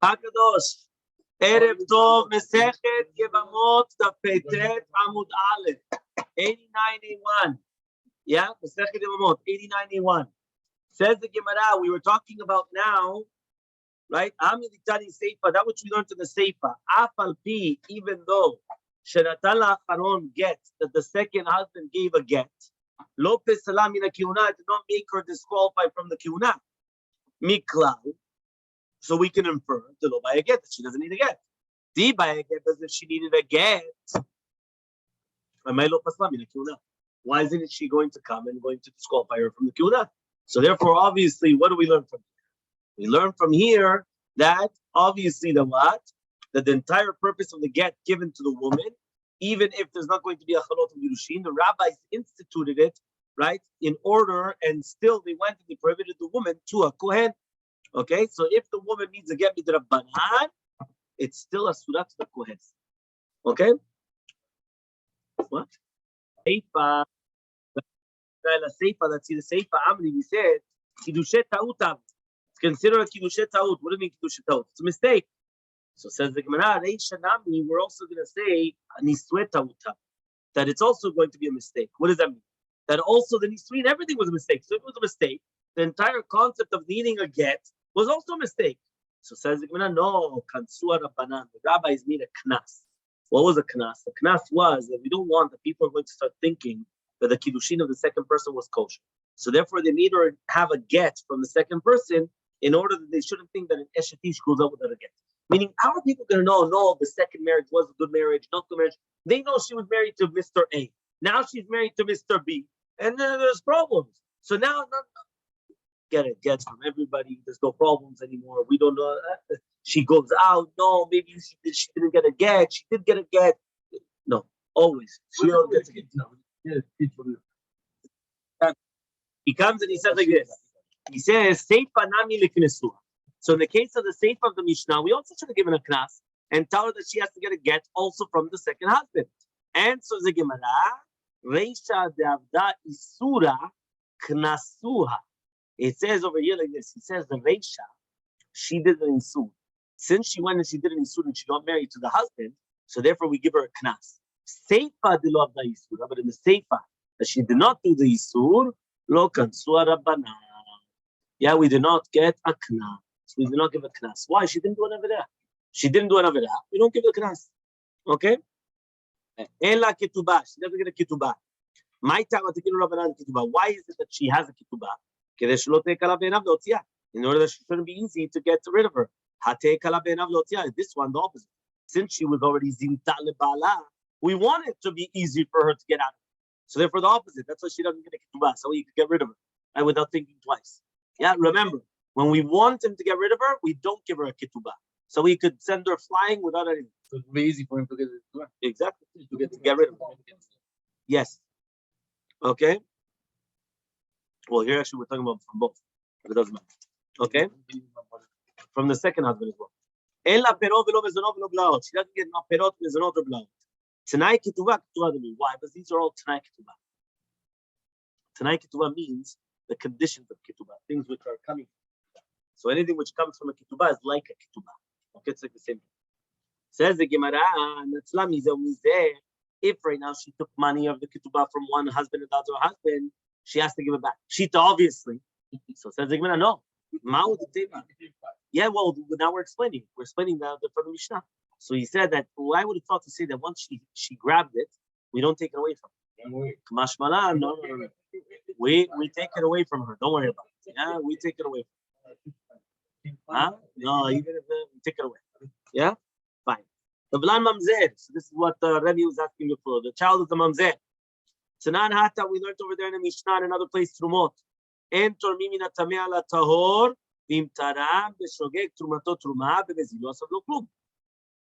Hakadosh. Erev Tov, Masechet Yevamot Daf Amud Aleph, 89A1. Yeah, Masechet Yevamot, 89A1. Says the Gemara, we were talking about now, right? Amilitani Seifa, that which we learned in the Seifa. Afal Pi, even though Shenatan La'acharon get, that the second husband gave a get, Lopez Salam in a Kiuna, did not make her disqualified from the Kiuna. Miklal. So we can infer the lo by a get that she doesn't need a get. Di by a get as if she needed a get. Why isn't she going to come and going to disqualify her from the kiuna? So therefore, obviously, what do we learn from here? We learn from here that obviously that the entire purpose of the get given to the woman, even if there's not going to be a chalot of Yerushin, the rabbis instituted it, right, in order, and still they went and they prohibited the woman to a kohen. Okay, so if the woman needs a get midrabbanan, it's still a surah to the kohen. Okay? What? Seifa. Let's see the Seifa. Amri, we said, Kiddushet ta'utav. It's considered a Kiddushet ta'ut. What do you mean Kiddushet ta'ut? It's a mistake. So says the Gemara, Reisha Nami, we're also going to say, Niswet ta'utav. That it's also going to be a mistake. What does that mean? That also the Nisween, everything was a mistake. So if it was a mistake, the entire concept of needing a get was also a mistake. So says the Gemara, no, Kansua Rabbanan. The rabbis need a knas. What was a knas? The knas was that we don't want that people are going to start thinking that the kiddushin of the second person was kosher. So therefore, they need to have a get from the second person in order that they shouldn't think that an eshetish goes out without a get. Meaning, how are people going to know, no, the second marriage was a good marriage, not good marriage? They know she was married to Mr. A. Now she's married to Mr. B. And then there's problems. So now, get it, gets from everybody. There's no problems anymore. We don't know. She goes out. No, maybe she didn't get a get. She did get a get. No, always. She don't get a get. He comes and he says like this. He says, Seifa nami leknesua. So in the case of the Seifa of the Mishnah, we also should have given a knas and tell her that she has to get a get also from the second husband. And so the Gemara, Reisha de'avda isura knasuha. It says over here like this. It says the Reisha, she did an isur. Since she went and she did an isur and she got married to the husband, so therefore we give her a knas. Seifa de lo avda isura, but in the Seifa that she did not do the isur, lo kansua rabbana. Yeah, we did not get a knas. We did not give a knas. Why? She didn't do an avirah. She didn't do an avirah. We don't give a knas. Okay? Ela ketubah. She doesn't get a ketubah. Why is it that she has a ketubah? In order that she shouldn't be easy to get rid of her. This one, the opposite. Since she was already zinta lebala, we want it to be easy for her to get out. So therefore, the opposite. That's why she doesn't get a ketubah. So you could get rid of her, and without thinking twice. Yeah, remember, when we want him to get rid of her, we don't give her a ketubah. So we could send her flying without anything. So it would be easy for him to get it. Exactly, to get rid of her. Yes. Okay. Well, here actually we're talking about from both. It doesn't matter. Okay? From the second husband as well. Ella perot velo mezonot velo blaot. She doesn't get no perot, mezonot, or blaot. Tanai ketubah, ketubah means. Why? Because these are all tanai ketubah. Tanai ketubah means the conditions of ketubah, things which are coming. So anything which comes from a ketubah is like a ketubah. Okay, it's like the same thing. Says the Gemara, if right now she took money of the ketubah from one husband and the other husband, she has to give it back. Shita, obviously. So says the Gemara, no. Yeah, well, now we're explaining. We're explaining the from the Mishnah. So he said that, well, I would have thought to say that once she grabbed it, we don't take it away from her. Kamashmala, no. We take it away from her. Don't worry about it. Yeah, we take it away from her. Huh? No, even if we take it away. Yeah? Fine. The Blan Mamzer. So this is what Rabbi was asking before. The child of the Mamzer. Tanan Hata, we learned over there in the Mishnah and another place, Trumot. En tormi min hatameh ala tahor, v'im taram b'shogeg trumato truma b'mezilo asav lo klum.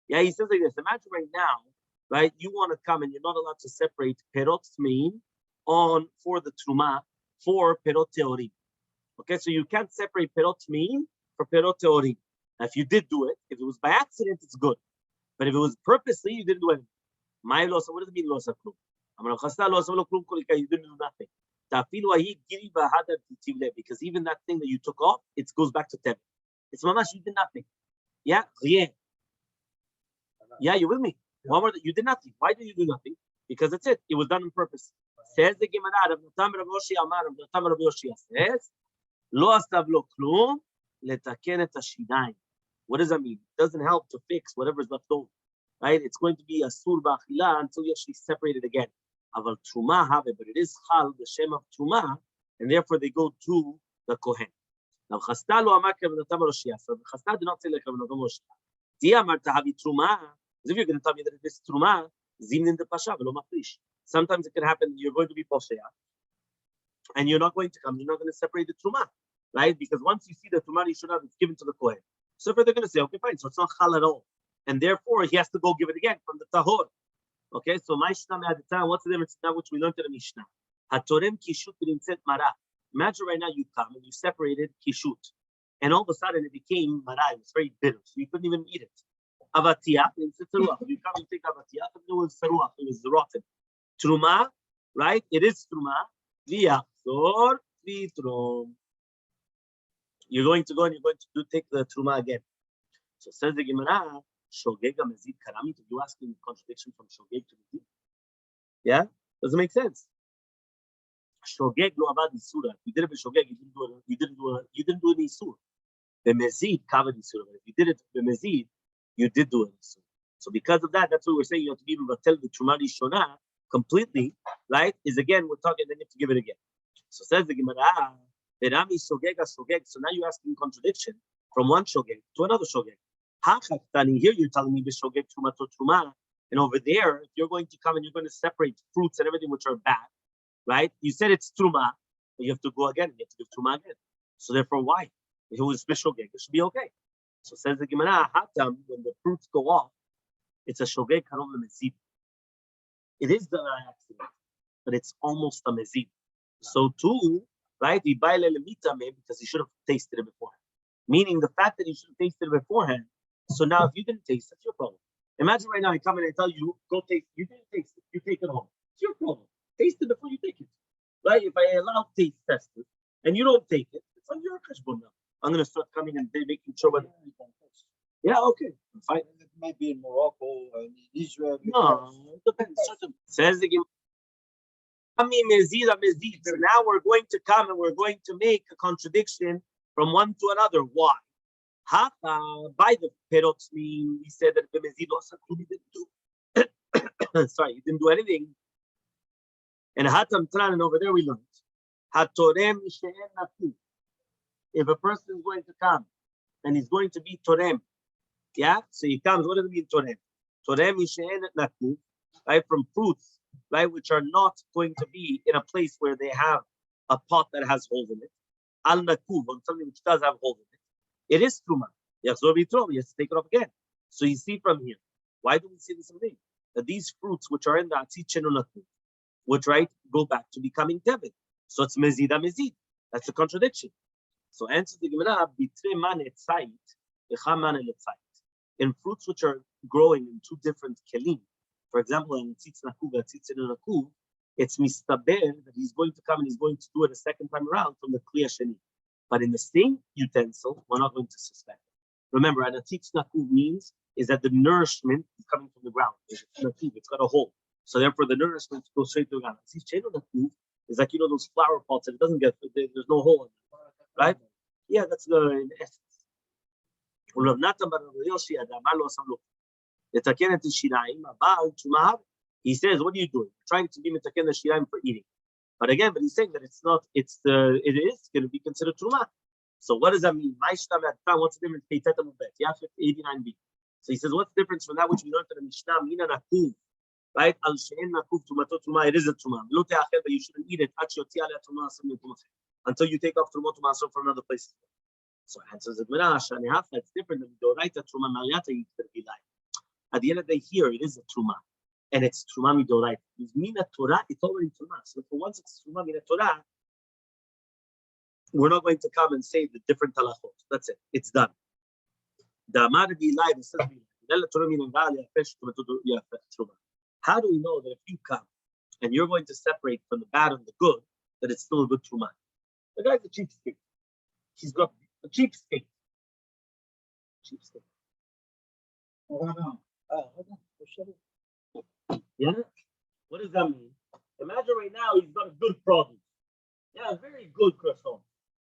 Yeah, he says like this. Imagine right now, right? You want to come and you're not allowed to separate perot tmein for the truma for perot teorim. Okay, so you can't separate perot tmein for perot teorim. Now, if you did do it, if it was by accident, it's good. But if it was purposely, you didn't do anything. My loss. What does it mean loss of klum? You didn't do nothing. Because even that thing that you took off, it goes back to 10. It's mamash, you did nothing. Yeah, yeah. Yeah, you with me? One more, you did nothing. Why did you do nothing? Because that's it. It was done on purpose. Says the Gemara, Rav Rabbi Yoshi says, Lo astav lo klum letaken et hashinaim. What does that mean? It doesn't help to fix whatever's left over, right? It's going to be a sur ba'achila until you actually separate it again. Aval truma have it, but it is chal, the shem of truma, and therefore they go to the kohen. Now chasta lo amar kevanatam lo shia. So chasta did not say like kevanatam lo shia. Di amar tahavi truma. If you're going to tell me that it is truma, zimnin de pasha v'lo mafrish. Sometimes it can happen. You're going to be posheya, and you're not going to come. You're not going to separate the truma, right? Because once you see the truma yishuna, it's given to the kohen. So they're going to say, okay, fine. So it's not chal at all, and therefore he has to go give it again from the tahor. Okay, so my Mishnah at the time, what's the difference now, which we learned in the Mishnah? Hatorem kishut b'nimtzet mara. Imagine right now you come and you separated kishut, and all of a sudden it became mara. It was very bitter, so you couldn't even eat it. Avatiyah b'nimtzet teruach. You come and take avatiyah, and it was teruach. It was rotten. Truma, right? It is truma. V'yachzor v'yitrom. You're going to go and you're going to take the truma again. So says the Gemara, shogega mezid karamit. Are you asking contradiction from shogeg to mezid? Yeah, doesn't make sense. Shogeg lo avad isura. If you did it with shogeg, you didn't do an isur. The mezid covered isura. But if you did it with mezid, you did do an isur. So because of that, that's what we're saying. You have to be able to tell the truma rishona completely, right? Is again we're talking. Then you have to give it again. So says the Gemara. Berami shogega shogeg. So now you're asking contradiction from one shogeg to another shogeg. Here you're telling me b'shogeg truma to truma, and over there, if you're going to come and you're going to separate fruits and everything which are bad, right? You said it's truma, but you have to go again. You have to give truma again. So therefore, why? If it was b'shogeg, it should be okay. So says the Gemara, hatam, when the fruits go off, it's a shogeg karov mezid. It is the accident, but it's almost a mezid. So too, right? Because he should have tasted it beforehand. Meaning the fact that you should have tasted it beforehand. So now if you didn't taste, that's your problem. Imagine right now I come in and I tell you, go taste. You didn't taste it. You take it home. It's your problem. Taste it before you take it. Right? If I allow taste testers and you don't take it, it's on your kashbon now. I'm going to start coming and making sure what. Yeah, okay. Fine. It may be in Morocco or in Israel. No, it depends. Says the Gemara. So now we're going to come and we're going to make a contradiction from one to another. Why? By the perot, we said that the mezid didn't do. Sorry, he didn't do anything. And hatam tran, and over there we learned hatorem she'en naku. If a person is going to come and he's going to be torem, yeah. So he comes. What does it mean torem? Torem she'en naku, right? From fruits, right, which are not going to be in a place where they have a pot that has holes in it. Al naku, on something which does have holes in it. It is truma. Yachzor v'yitrom. He has to take it off again. So you see from here, why do we see the same thing? That these fruits which are in the atzit shenonatu, which right go back to becoming tevet. So it's mezida mezid. That's a contradiction. So answer the Gemara: bitre man etzait, echaman etzait. In fruits which are growing in two different kelim, for example, in atzit naku, atzit shenonatu, it's mistaber that he's going to come and he's going to do it a second time around from the kliya sheni. But in the same utensil, we're not going to suspect. Remember, an atzitz naku means is that the nourishment is coming from the ground. It's got a hole. So therefore, the nourishment goes straight to the ground. Atzitz naku is like, those flower pots that it doesn't get, there's no hole in it. Right? Yeah, that's the in essence. He says, what are you doing? You're trying to be mitaken the shiraim for eating. But he's saying that it's not, it is going to be considered truma. So what does that mean? What's the difference? 89b. So he says, what's the difference from that which we learned in the Mishnah? Mina nakuv, right? Al she'en nakuv tumato truma. It is a truma. But you shouldn't eat it until you take off truma from another place. So answers the Gemara, it's different than the doraita truma mariata. At the end of the day, here it is a truma. And it's truma midoraita. It's mina Torah, it's already truma. So for once it's truma mina Torah, we're not going to come and say the different halachot. That's it. It's done. How do we know that if you come and you're going to separate from the bad and the good, that it's still a good truma? The guy's a cheapskate. He's got a cheapskate. Yeah? What does that mean? Imagine right now he's got a good produce. Yeah, very good croissant.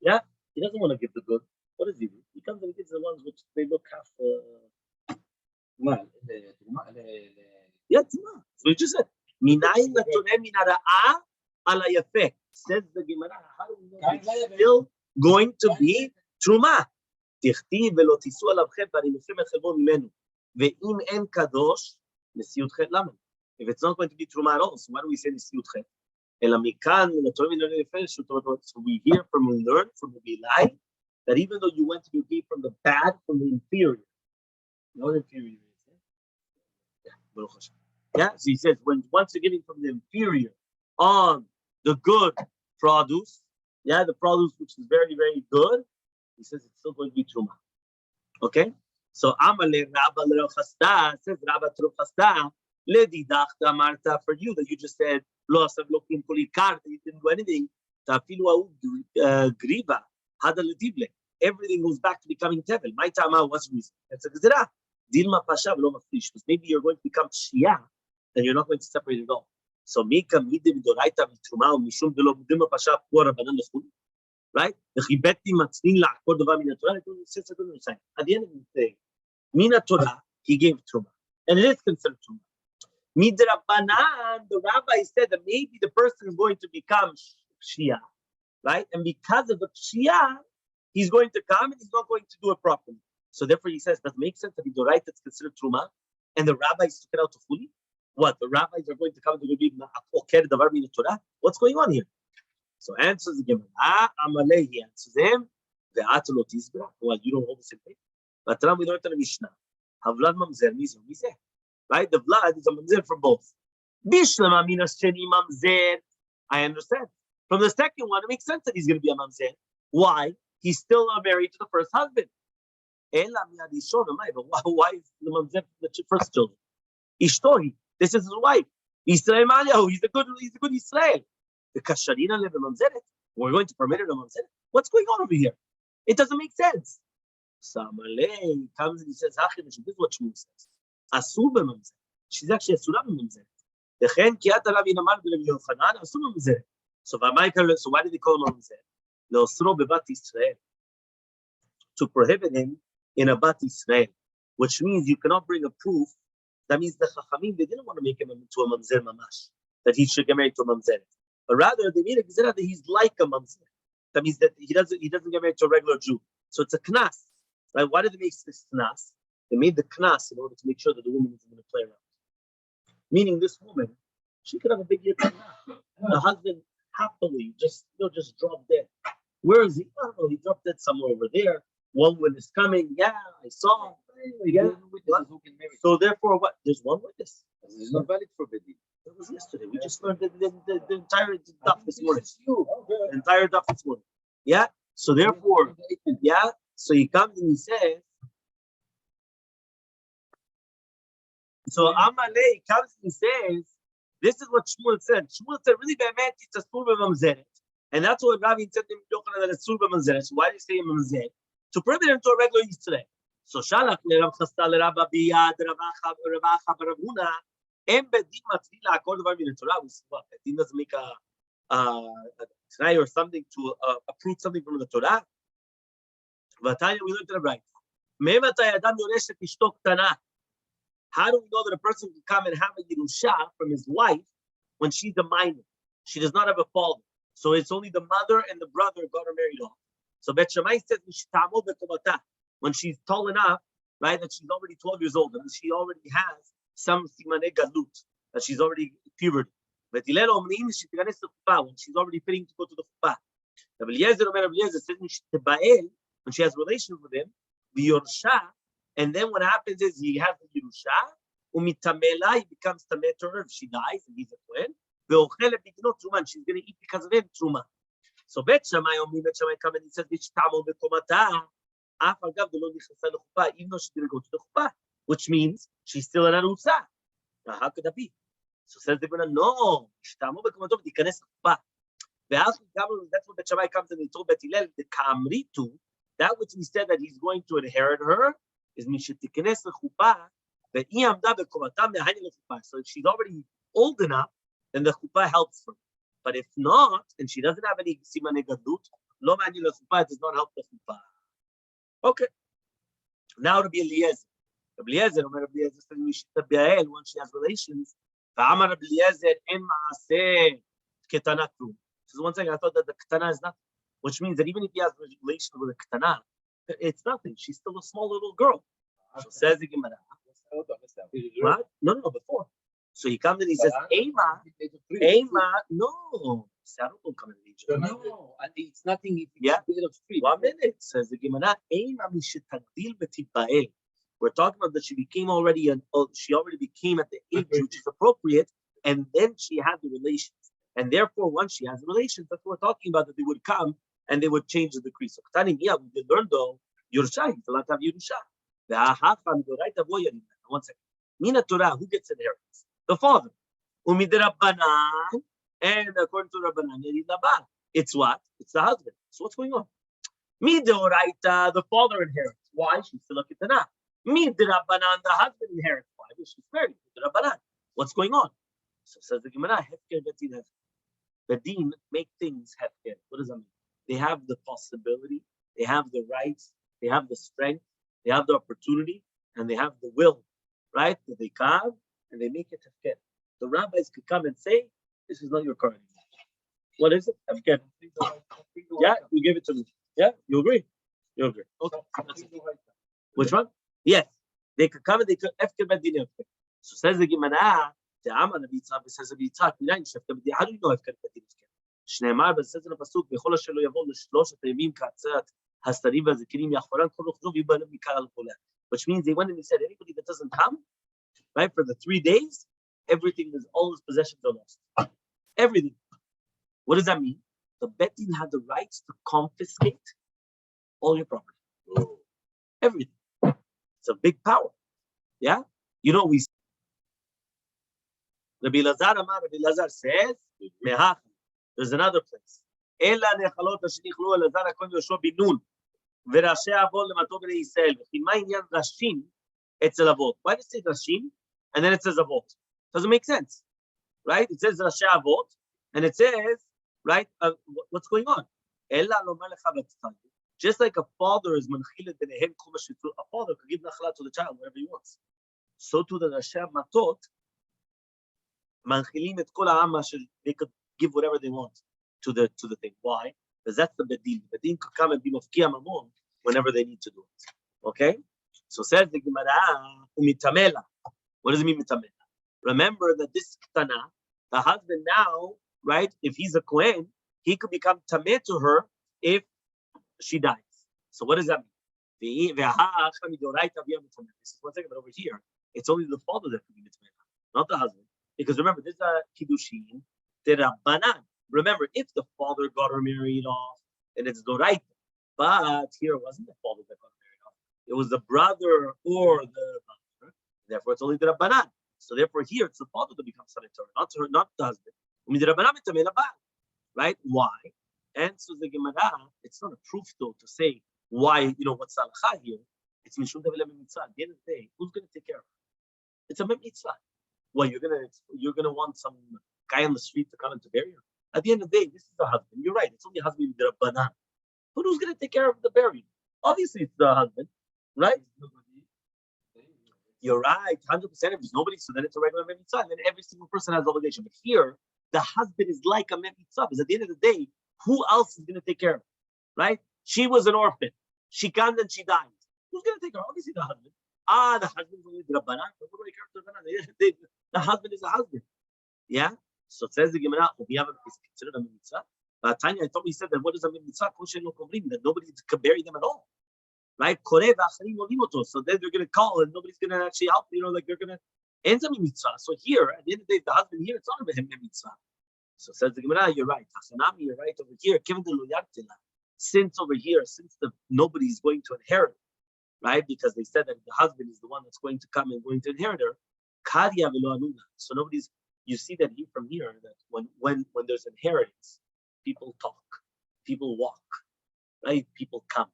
Yeah? He doesn't want to give the good. What does he do? He comes and gives the ones which they look half. Yeah, Tuma. So he just said, Minayin Latone Minara'a ala Yafe. Says the Gemara, how do we know it's still going to be Truma? תכתיב ולא תישאו עליו חטא והנימוסים את חלבו ממנו. ואם אין קדוש, נשיאות חטא למה? If it's not going to be truma at all, so why do we say נשיאות חטא? אלא מכאן, so we hear from, we learn from the Bilai, that even though you went to be from the bad, from the inferior, you know what inferior is? Yeah, so he says, once you're getting from the inferior on the good produce, yeah, the produce which is very, very good, he says it's still going to be truma. Okay? So Amale Rabba Lerochasta says Rabba Trochasta Ledidachta Marta for you that you just said loss of looking polikar, you didn't do anything. Tafilu Griva, Hada Ledible. Everything goes back to becoming Tevel. My Tama was reason. That's a Gzera. Dilma Pasha Velo Mafrish. Because maybe you're going to become Shia and you're not going to separate it all. So Mika Midim Doraita Mitruma Mishum Delo Dilma Pasha Pura Banan Lefun. Right? At the end of the day, Mina Torah, he gave Truma. And it is considered Truma. Midrabanan, the rabbi said that maybe the person is going to become Shia, right? And because of the Shia, he's going to come and he's not going to do it properly. So therefore he says, does it make sense that the right that's considered Truma and the rabbis took it out to fully? What? The rabbis are going to come and they're going to be Torah? What's going on here? So answers the Gemara, Elmaleh, he answers him, well, you don't hold the same thing. But now we learned in the Mishnah, Havlad Mamzer, Mizeh. Right? The blood is a Mamzer for both. Bishlama Minas Sheni Mamzer. I understand. From the second one, it makes sense that he's going to be a Mamzer. Why? He's still not married to the first husband. But why is the Mamzer the first children? Ishtori, this is his wife. Israel Maliahu, he's a good Israel. The Kasharina live in Mamzeret. We're going to permit it in Mamzeret. What's going on over here? It doesn't make sense. So Elmaleh comes and he says, this is what Shmuel says. Asur b'Mamzeret. She's actually Asura b'Mamzeret. So why did they call him Mamzeret? To prohibit him in a Bat Israel, which means you cannot bring a proof. That means the Chachamim, they didn't want to make him into a Mamzer Mamash, that he should get married to a Mamzeret. But rather, they made a gzera that he's like a mamzer. That means that he doesn't get married to a regular Jew. So it's a knas, right? Why did they make this knas? They made the knas in order to make sure that the woman isn't going to play around. Meaning, this woman, she could have a big yitzhak. The husband happily just dropped dead. Where is he? I don't know. He dropped dead somewhere over there. One witness coming. Yeah, I saw him. Yeah. So therefore, what? There's one witness. It's not valid for Bedin. It was yesterday. We just learned the entire Daf this morning. The entire Daf this morning. Yeah. So therefore, yeah. So he comes and he says. So Elmaleh comes and he says, this is what Shmuel said. Shmuel said, really, it's a surba mamzeret. And that's what Rabbi said to Yochanan, that it's surba mamzeret. So why do you say mamzeret? To prohibit him to a regular Yisrael. So Shalach leRav Chasta leRabba biyad Ravacha baravuna. Bedin matzi la'akor davar min Torah. Bedin doesn't make a try or something to approve something from the Torah. V'tanya, we learned to the right. Me'matay adam yoresh et ishto ktana. How do we know that a person can come and have a Yerusha from his wife when she's a minor? She does not have a father. So it's only the mother and the brother got her married off. So Bet Shammai says, when she's tall enough, right, that she's already 12 years old, and she already has some simane galut, that she's already puberty. But when she's already fitting to go to the chuppah. Rabbi Eliezer says, when she has relations with him, the Yorsha. And then what happens is he has the Yerusha, umitamela, he becomes tameh to her if she dies, and he's a twin. Ve'ochel bigno truma, and she's going to eat because of him truma. So Bet Shammai come and he says, "V'shtamo bekomata." Af agav lo nichasa lechuppah, even though she didn't go to the chuppah, which means she's still an arusa. Now how could that be? So says the Gemara, no, v'shtamo bekomato v'tikanes lechuppah. That's what Bet Shammai comes and he told Bet Hillel the kamritu, that which he said that he's going to inherit her. Is mishetiknes lechuppah, So if she's already old enough, then the chuppah helps her. But if not, and she doesn't have any simanei gadlut, lo ma'ani lechuppah, does not help the chuppah. Okay. Now Rabbi Eliezer. Rabbi Eliezer says Mishita Be'el when she has relations. V'amar Rabbi Eliezer en ma'aseh ketana krum. So one second, I thought that the ketana is nothing, which means that even if he has relations with a ketana, it's nothing. She's still a small little girl. So says the Gemara. What? No, before. So he comes and he says, Ema, no. Sarah will come in Egypt. No, it's nothing if it's Yeah. made of free. 1 minute, says the Gemara. Ema mishetagdil betibael. We're talking about that she already became at the age which is appropriate, and then she had the relations. And therefore, once she has the relations, that's what we're talking about, that they would come and they would change the decree. So we did learn though, Yerusha, you have Yerusha. One second. Mina Torah, who gets inheritance? The father. Rabbanan, and according to Rabbanan, it's what? It's the husband. So what's going on? Midoraita, the father inherits. Why? She's still a kitana. Midrabbanan, the husband inherits. Why? Because she's married. Midrabbanan. What's going on? So says the Gemara, hefker betin hefker. Bedin make things hefker. What does that mean? They have the possibility, they have the rights, they have the strength, they have the opportunity, and they have the will, right? That they come and they make it hefker. The rabbis could come and say, this is not your car anymore. What is it? Hefker. Yeah, you give it to me. Yeah, you agree? You agree. Okay. Which one? Yes. They could come and they could hefker bedin hefker. So says the Gemara, how do you know hefker bedin hefker? שנאמר בספר הפסוק, בכל אשר לא יבוא לשלושת הימים כעצרת הסתרים והזקנים מאחורם, כל רוחו ויבלם מכר על חולה. Which means they went and they said, anybody that doesn't come, right, for the 3 days, everything is, all his possessions are lost. Everything. What does that mean? The Bet Din had the rights to confiscate all your property. Everything. It's a big power. Yeah? You know, Rabbi Lazar says, there's another place. Ela nechalot asher nichlu Elazar HaKohen Yoshua bin Nun v'rashei avot lemato bnei Yisrael v'chima inyan rashim etzel avot. Why does it say rashim and then it says avot? Doesn't make sense, right? It says rashei avot and it says, right? What's going on? Ela lomar lecha v'tzal. Just like a father is manchilet b'neihem kol mashitzu, a father could give nachla to the child whatever he wants. So to the rashei matot manchilim et kol ha'am asher they could give whatever they want to the thing. Why? Because that's the bedin. Bedin could come and be mafkia mamon whenever they need to do it. Okay? So says the Gemara, umitamela. What does it mean mitamela? Remember that this ktana, the husband now, right? If he's a kohen, he could become tameh to her if she dies. So what does that mean? This is 1 second, but over here, it's only the father that could be mitamela, not the husband. Because remember, this is a kiddushin. Remember, if the father got her married off, then it's doraita. But here it wasn't the father that got her married off; it was the brother or the mother. Therefore, it's only the rabbanan. So therefore, here it's the father that becomes sanitary, not her, not the husband. Right? Why? And so the Gemara, it's not a proof though to say why. You know what's halacha here? It's mishum davila mitzvah. At the end of the day, who's going to take care of her? It's a mitzvah. Well, you're gonna want some guy on the street to come and to bury her. At the end of the day, this is the husband. You're right. It's only a husband with the rabbanan. But who's gonna take care of the burial? Obviously, it's the husband, right? You're right. 100%. If there's nobody, so then it's a regular mitzvah. And then every single person has obligation. But here, the husband is like a mitzvah. Because at the end of the day, who else is gonna take care of her, right? She was an orphan. She came and she died. Who's gonna take her? Obviously, the husband. The husband is only the rabbanan. The husband is a husband. Yeah? So it says the Gemara, is considered a mitzvah. Tanya, I thought we said that what is a mitzvah? That nobody can bury them at all. Right? So then they're going to call and nobody's going to actually help. You know, like they're going to end up in mitzvah. So here, at the end of the day, the husband here, it's not a mitzvah. So it says the Gemara, you're right. You're right over here. Since over here, since nobody's going to inherit, right? Because they said that the husband is the one that's going to come and going to inherit her. So nobody's. You see that here from here that when there's inheritance, people talk, people walk, right? People come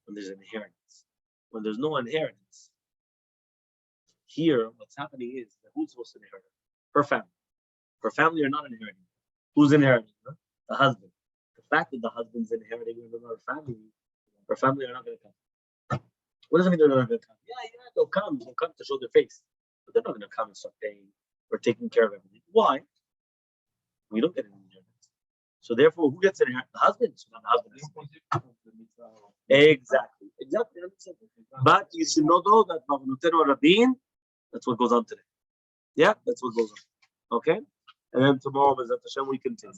when there's inheritance. When there's no inheritance, here, what's happening is that who's supposed to inherit? Her family. Her family are not inheriting. Who's inheriting? Huh? The husband. The fact that the husband's inheriting her family are not going to come. What does it mean they're not going to come? Yeah, they'll come to show their face. But they're not going to come and start paying or taking care of everything. Why? We don't get any inheritance. So therefore, who gets inheritance? The husband. So not the husband. Exactly. But you should know though that Rabbi, that's what goes on today. Yeah, that's what goes on. Okay? And then tomorrow, Hashem, we continue.